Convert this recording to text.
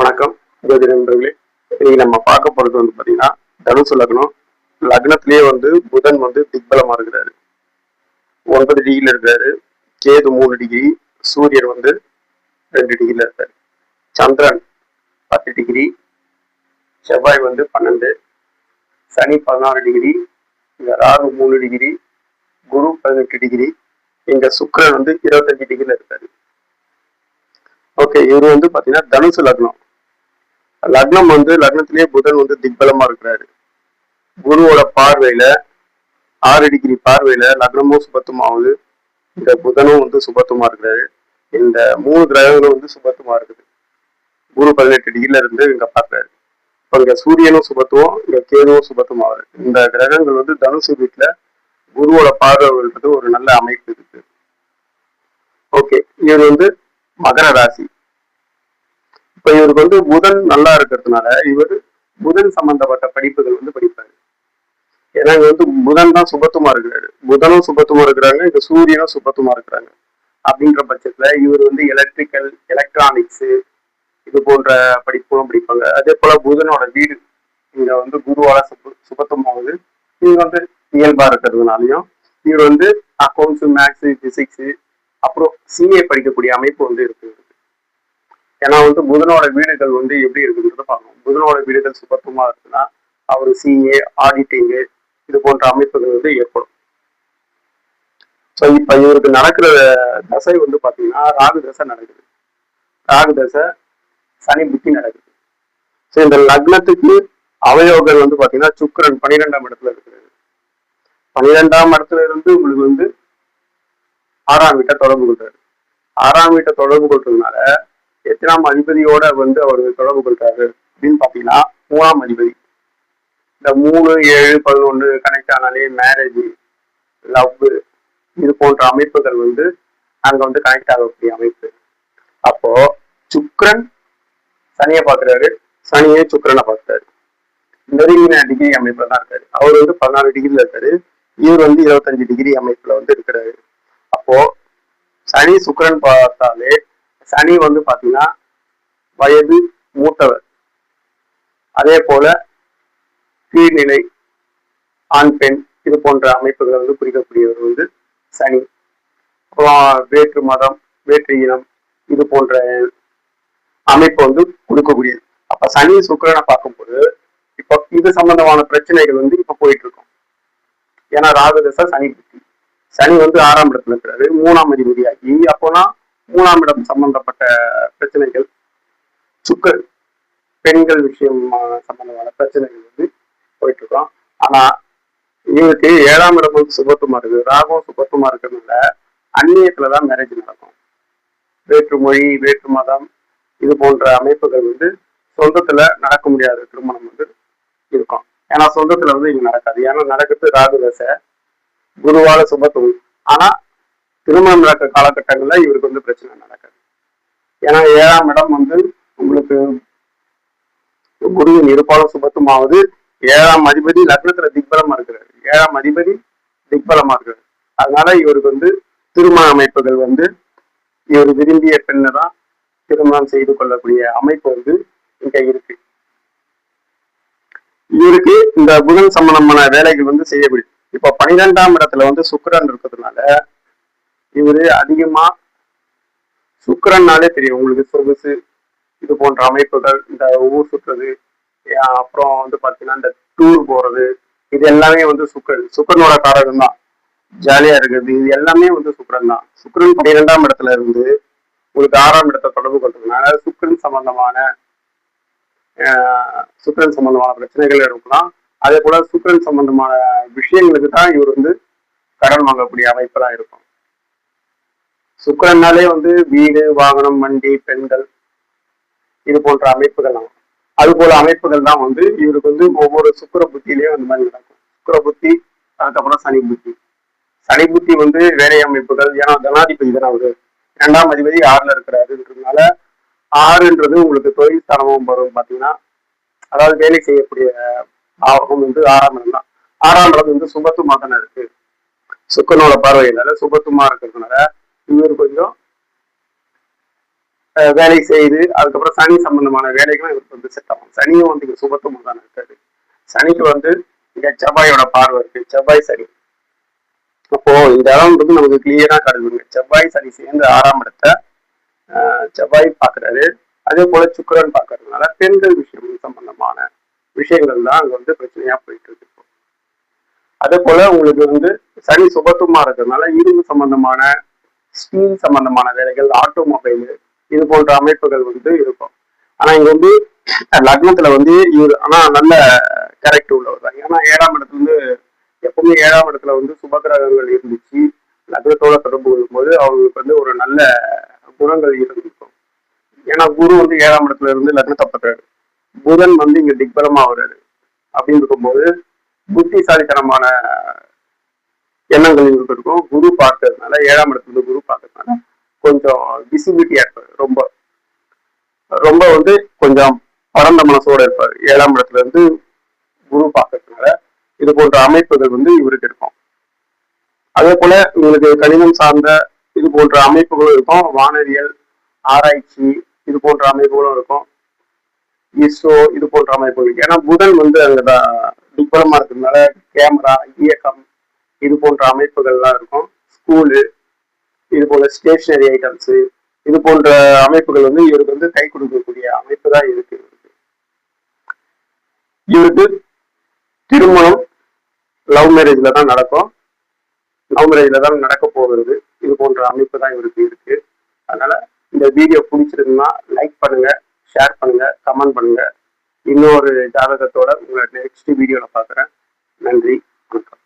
வணக்கம் ஜோதி நண்பர்களே. இன்னைக்கு நம்ம பார்க்க போறது பாத்தீங்கன்னா தனுசு லக்னம். லக்னத்திலேயே புதன் திக்பலமா இருக்கிறாரு, 9 டிகிரில இருக்காரு. கேது 3 டிகிரி, சூரியன் 2 டிகிரில இருக்காரு. சந்திரன் 10 டிகிரி, செவ்வாய் 12, சனி 16 டிகிரி, இங்க ராகு 3 டிகிரி, குரு 18 டிகிரி, இங்க சுக்கிரன் 25 டிகிரில இருக்காரு. ஓகே, இவரு பாத்தீங்கன்னா தனுசு லக்னம். லக்னம் லக்னத்திலேயே புதன் திக்பலமா இருக்கிறாரு. குருவோட பார்வையில 6 டிகிரி பார்வையில லக்னமும் சுபத்துமாவது, இந்த புதனும் சுபத்துமா இருக்கிறாரு. இந்த 3 கிரகங்களும் சுபத்துமா இருக்குது. குரு 18 டிகிரில இருந்து இங்க பார்க்கிறாரு. இப்ப இங்க சூரியனும் சுபத்துவம், இங்க கேதுவும் சுபத்துமாவது. இந்த கிரகங்கள் தனுசு வீட்டுல குருவோட பார்வைன்றது ஒரு நல்ல அமைப்பு இருக்கு. ஓகே, இவர் மகர ராசி. இப்ப இவருக்கு புதன் நல்லா இருக்கிறதுனால இவர் புதன் சம்பந்தப்பட்ட படிப்புகள் படிப்பாரு. ஏன்னா இங்க புதன் தான் சுபத்துமா இருக்கிறாரு. புதனும் சுபத்துமா இருக்கிறாங்க, இங்க சூரியனும் சுபத்துமா இருக்கிறாங்க. அப்படின்ற பட்சத்துல இவர் எலக்ட்ரிக்கல், எலக்ட்ரானிக்ஸ் இது போன்ற படிப்பும் படிப்பாங்க. அதே போல புதனோட வீடு இங்க குருவால சுபத்துமாவது, இவங்க இயல்பா இருக்கிறதுனாலையும் இவர் அக்கௌண்ட்ஸ், மேக்ஸ், பிசிக்ஸ், அப்புறம் சிஏ படிக்கக்கூடிய அமைப்பு இருக்கு. ஏன்னா புதனோட வீடுகள் எப்படி இருக்குன்றத பார்க்கணும். புதனோட வீடுகள் சுபத்துவமா இருக்குன்னா அவர் சிஏ, ஆடிட்டிங்கு இது போன்ற அமைப்புகள் ஏற்படும். ஸோ இப்ப இவருக்கு நடக்கிற தசை பாத்தீங்கன்னா ராகு தசை நடக்குது. ராகு தசை சனி புத்தி நடக்குது. ஸோ இந்த லக்னத்துக்கு அவயோகங்கள் பாத்தீங்கன்னா சுக்கிரன் 12ஆம் இடத்துல இருக்கிறது. 12ஆம் இடத்துல இருந்து உங்களுக்கு 6ஆம் வீட்டை தொடர்பு கொள்றாரு. 6ஆம் வீட்டை தொடர்பு கொள்றதுனால எத்தனாம் அதிபதியோட அவர் தொடர்பு கொள்றாரு அப்படின்னு பாத்தீங்கன்னா 3ஆம் அதிபதி. இந்த 3, 7, 11 கனெக்ட் ஆனாலே மேரேஜ், லவ் இது போன்ற அமைப்புகள் அங்க கனெக்ட் ஆகக்கூடிய அமைப்பு. அப்போ சுக்கிரன் சனியை பாக்குறாரு, சனியே சுக்கிரனை பார்க்கிறாரு. நெருங்கின டிகிரி அமைப்புல தான் இருக்காரு. அவர் 14 டிகிரில இருக்காரு, இவர் 25 டிகிரி அமைப்புல இருக்கிறாரு. அப்போ சனி சுக்கிரன் பார்த்தாலே சனி பாத்தீங்கன்னா வயது மூத்தவர். அதே போல கீழ்நிலை, ஆண் பெண் இது போன்ற அமைப்புகளை குறிக்கக்கூடியவர் சனி. அப்புறம் வேற்று மதம், வேற்று இனம் இது போன்ற அமைப்பு கொடுக்கக்கூடியது. அப்ப சனி சுக்கிரனை பார்க்கும்போது இப்போ இது சம்பந்தமான பிரச்சனைகள் இப்ப போயிட்டு இருக்கும். ஏன்னா ராகுதசை சனி புத்தி. சனி 6ஆம் இடத்துல இருக்கிறாரு, 3ஆம் அதிபதியாகி. அப்போனா 3ஆம் இடம் சம்பந்தப்பட்ட பிரச்சனைகள், சுக்கர் பெண்கள் விஷயம் சம்பந்தமான பிரச்சனைகள் போயிட்டு இருக்கோம். ஆனா இவருக்கு 7ஆம் இடம் சுபத்துமா இருக்கு, ராகம் சுபத்துமா இருக்கிறதுனால அந்நியத்துலதான் மேரேஜ் நடக்கும். வேற்று மொழி, வேற்று மதம் இது போன்ற அமைப்புகள் சொந்தத்துல நடக்க முடியாத திருமணம் இருக்கும். ஏன்னா சொந்தத்துல இங்க நடக்காது. ஏன்னா நடக்கிறது ராகுதசை, குருவால சுபத்துவம். ஆனா திருமணம் நடக்கிற காலகட்டங்கள்ல இவருக்கு பிரச்சனை நடக்காது. ஏன்னா 7ஆம் இடம் உங்களுக்கு குருவின் இருப்பாலும் சுபத்துமாவது, 7ஆம் அதிபதி லக்னத்துல திக்பலமா இருக்கிறாரு. 7ஆம் அதிபதி திக்பலமா இருக்கிறாரு. அதனால இவருக்கு திருமண அமைப்புகள் இவர் விரும்பிய பெண்ணை தான் திருமணம் செய்து கொள்ளக்கூடிய அமைப்பு இங்க இருக்கு. இவருக்கு இந்த புதன் சம்பந்தமான வேலைகள் செய்ய முடியும். இப்போ 12ஆம் இடத்துல சுக்கிரன் இருக்கிறதுனால இவரு அதிகமா, சுக்கிரன்னாலே தெரியும் உங்களுக்கு, சொகுசு இது போன்ற அமைப்புகள், இந்த ஊர் சுற்றுறது, அப்புறம் பாத்தீங்கன்னா இந்த டூர் போறது, இது எல்லாமே சுக்கிரனோட காரகம் தான். ஜாலியா இருக்கிறது, இது எல்லாமே சுக்கிரன் தான். சுக்கிரன் 12ஆம் இடத்துல இருந்து உங்களுக்கு 6ஆம் இடத்தை தொடர்பு கொள்றதுனால சுக்கிரன் சம்பந்தமான பிரச்சனைகள் இருக்கலாம். அதே போல சுக்கிரன் சம்பந்தமான விஷயங்களுக்கு தான் இவர் கடன் வாங்கக்கூடிய அமைப்பெல்லாம் இருக்கும். சுக்கிரன்னாலே வீடு, வாகனம், வண்டி, பெண்கள் இது போன்ற அமைப்புகள் தான். அது போல அமைப்புகள் தான் இவருக்கு ஒவ்வொரு சுக்கிர புத்தியிலேயே அந்த மாதிரி நடக்கும். சுக்கிர புத்தி, அதுக்கப்புறம் சனி புத்தி. சனி புத்தி வேலை அமைப்புகள். ஏன்னா ஜனாதிபதி தானே அவரு, 2ஆம் அதிபதி 6ல இருக்கிறாருன்றதுனால 6ன்றது உங்களுக்கு தொழில் ஸ்தானமும் வரும். பாத்தீங்கன்னா அதாவது வேலை செய்யக்கூடிய பாவகம் 6ஆம் இடம் தான். 6ஆம் இடம் சுபத்துமா தானே இருக்கு. சுக்கனோட பார்வையினால சுபத்துமா இருக்கிறதுனால இவர் கொஞ்சம் வேலை செய்து அதுக்கப்புறம் சனி சம்பந்தமான வேலைகளும் இவருக்கு வந்து செட் ஆகும். சனியும் வந்து இங்க சுபத்துவம் தான் இருக்காது. சனிக்கு வந்து இங்க செவ்வாயோட பார்வை இருக்கு, செவ்வாய் சனி. அப்போ இந்த இடம் வந்து நமக்கு கிளியரா கருதுங்க. செவ்வாய் சனி சேர்ந்து 6ஆம் இடத்தை செவ்வாய் பாக்குறாரு. அதே போல சுக்கிரன் பாக்குறதுனால பெண்கள் விஷயம் சம்பந்தமான விஷயங்கள் தான் அங்க வந்து பிரச்சனையா போயிட்டு இருக்கு. அதே போல உங்களுக்கு வந்து சனி சுபத்துவமா இருக்கிறதுனால இரும்பு சம்பந்தமான ஸ்டீல் சம்பந்தமான வேலைகள், ஆட்டோமொபைல் இது போன்ற அமைப்புகள் வந்து இருக்கும். ஆனா இங்க வந்து லக்னத்துல வந்து இவர் ஆனா நல்ல கேரக்டர் உள்ளவர் தான். ஏன்னா 7ஆம் இடத்துல இருந்து எப்பவுமே 7ஆம் இடத்துல வந்து சுபகிரகங்கள் இருந்துச்சு, லக்னத்தோட தொடர்பு கொள்ளும்போது அவங்களுக்கு வந்து ஒரு நல்ல குணங்கள் இருந்திருக்கும். ஏன்னா குரு வந்து 7ஆம் இடத்துல இருந்து லக்னத்தை பண்றாரு, புதன் வந்து இங்க திக்பலமா வர்றாரு. அப்படின்னு இருக்கும்போது புத்திசாலித்தனமான எண்ணங்கள் இவருக்கு இருக்கும். குரு பார்க்கறதுனால 7ஆம் இடத்துல இருந்து குரு பார்க்கறதுனால கொஞ்சம் விசிபிலிட்டியா இருப்பாரு. ரொம்ப ரொம்ப வந்து கொஞ்சம் பரந்த மனசோட இருப்பாரு. 7ஆம் இடத்துல இருந்து குரு பார்க்கறதுனால இது போன்ற அமைப்புகள் வந்து இவருக்கு இருக்கும். அதே போல உங்களுக்கு கணிதம் சார்ந்த இது போன்ற அமைப்புகளும் இருக்கும். வானவியல் ஆராய்ச்சி இது போன்ற அமைப்புகளும் இருக்கும். இஸ்ரோ இது போன்ற அமைப்புகள். ஏன்னா புதன் வந்து அங்கதான் திக்பலமா இருக்கிறதுனால கேமரா, இயக்கம் இது போன்ற அமைப்புகள்லாம் இருக்கும். ஸ்கூலு இது போல ஸ்டேஷனரி ஐட்டம்ஸ் இது போன்ற அமைப்புகள் வந்து இவருக்கு வந்து கை கொடுக்கக்கூடிய அமைப்பு தான் இருக்கு. இவருக்கு திருமணம் லவ் மேரேஜ்ல தான் நடக்கும். லவ் மேரேஜ்ல தான் நடக்க போகிறது. இது போன்ற அமைப்பு தான் இவருக்கு இருக்கு. அதனால இந்த வீடியோ பிடிச்சிருந்தா லைக் பண்ணுங்க, ஷேர் பண்ணுங்க, கமெண்ட் பண்ணுங்க. இன்னொரு ஜாதகத்தோட உங்களை நெக்ஸ்ட் வீடியோல பாக்குறேன். நன்றி, வணக்கம்.